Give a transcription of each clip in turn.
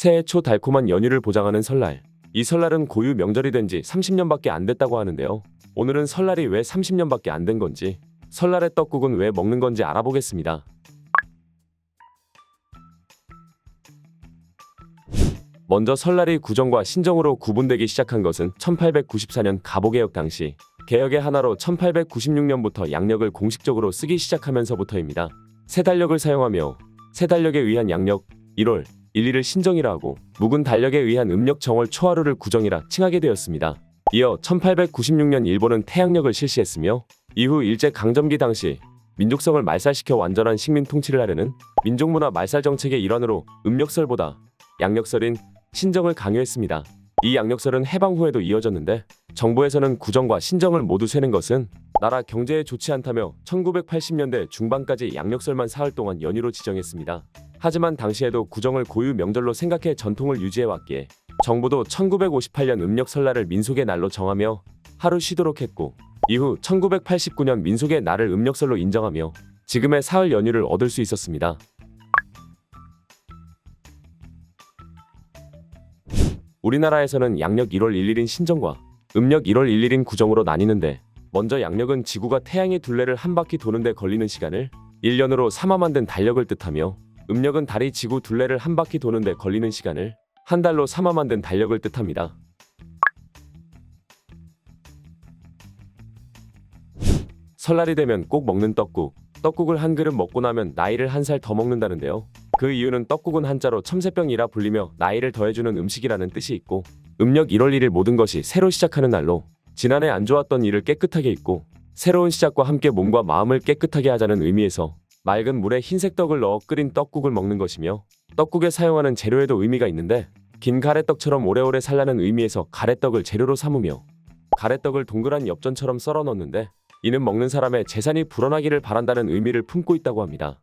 새해 초 달콤한 연휴를 보장하는 설날. 이 설날은 고유 명절이 된 지 30년밖에 안 됐다고 하는데요. 오늘은 설날이 왜 30년밖에 안 된 건지, 설날의 떡국은 왜 먹는 건지 알아보겠습니다. 먼저 설날이 구정과 신정으로 구분되기 시작한 것은 1894년 갑오개혁 당시 개혁의 하나로 1896년부터 양력을 공식적으로 쓰기 시작하면서부터입니다. 새 달력을 사용하며 새 달력에 의한 양력 1월 1일을 신정이라 하고 묵은 달력에 의한 음력 정월 초하루를 구정이라 칭하게 되었습니다. 이어 1896년 일본은 태양력을 실시했으며 이후 일제강점기 당시 민족성을 말살시켜 완전한 식민 통치를 하려는 민족문화 말살 정책의 일환으로 음력설보다 양력설인 신정을 강요했습니다. 이 양력설은 해방 후에도 이어졌는데 정부에서는 구정과 신정을 모두 세는 것은 나라 경제에 좋지 않다며 1980년대 중반까지 양력설만 사흘 동안 연휴로 지정했습니다. 하지만 당시에도 구정을 고유 명절로 생각해 전통을 유지해왔기에 정부도 1958년 음력 설날을 민속의 날로 정하며 하루 쉬도록 했고, 이후 1989년 민속의 날을 음력설로 인정하며 지금의 사흘 연휴를 얻을 수 있었습니다. 우리나라에서는 양력 1월 1일인 신정과 음력 1월 1일인 구정으로 나뉘는데, 먼저 양력은 지구가 태양의 둘레를 한 바퀴 도는데 걸리는 시간을 1년으로 삼아 만든 달력을 뜻하며, 음력은 달이 지구 둘레를 한 바퀴 도는데 걸리는 시간을 한 달로 삼아 만든 달력을 뜻합니다. 설날이 되면 꼭 먹는 떡국. 떡국을 한 그릇 먹고 나면 나이를 한 살 더 먹는다는데요. 그 이유는 떡국은 한자로 첨새병이라 불리며 나이를 더해주는 음식이라는 뜻이 있고, 음력 1월 1일 모든 것이 새로 시작하는 날로 지난해 안 좋았던 일을 깨끗하게 잊고 새로운 시작과 함께 몸과 마음을 깨끗하게 하자는 의미에서 맑은 물에 흰색 떡을 넣어 끓인 떡국을 먹는 것이며, 떡국에 사용하는 재료에도 의미가 있는데 긴 가래떡처럼 오래오래 살라는 의미에서 가래떡을 재료로 삼으며 가래떡을 동그란 엽전처럼 썰어 넣는데 이는 먹는 사람의 재산이 불어나기를 바란다는 의미를 품고 있다고 합니다.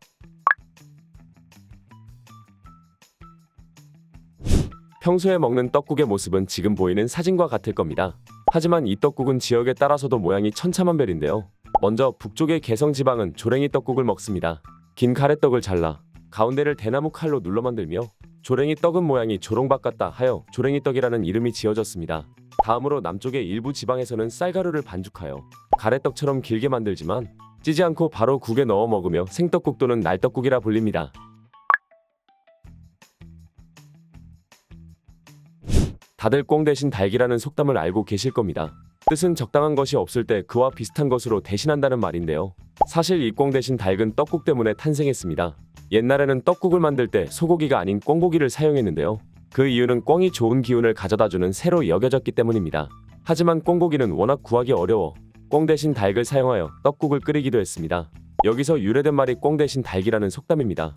평소에 먹는 떡국의 모습은 지금 보이는 사진과 같을 겁니다. 하지만 이 떡국은 지역에 따라서도 모양이 천차만별인데요. 먼저 북쪽의 개성지방은 조랭이 떡국을 먹습니다. 긴 가래떡을 잘라 가운데를 대나무 칼로 눌러 만들며 조랭이 떡은 모양이 조롱박 같다 하여 조랭이 떡이라는 이름이 지어졌습니다. 다음으로 남쪽의 일부 지방에서는 쌀가루를 반죽하여 가래떡처럼 길게 만들지만 찌지 않고 바로 국에 넣어 먹으며 생떡국 또는 날떡국이라 불립니다. 다들 꽁 대신 닭이라는 속담을 알고 계실 겁니다. 뜻은 적당한 것이 없을 때 그와 비슷한 것으로 대신한다는 말인데요. 사실 이 꽁 대신 닭은 떡국 때문에 탄생했습니다. 옛날에는 떡국을 만들 때 소고기가 아닌 꽁고기를 사용했는데요. 그 이유는 꽁이 좋은 기운을 가져다주는 새로 여겨졌기 때문입니다. 하지만 꽁고기는 워낙 구하기 어려워 꽁 대신 닭을 사용하여 떡국을 끓이기도 했습니다. 여기서 유래된 말이 꽁 대신 닭이라는 속담입니다.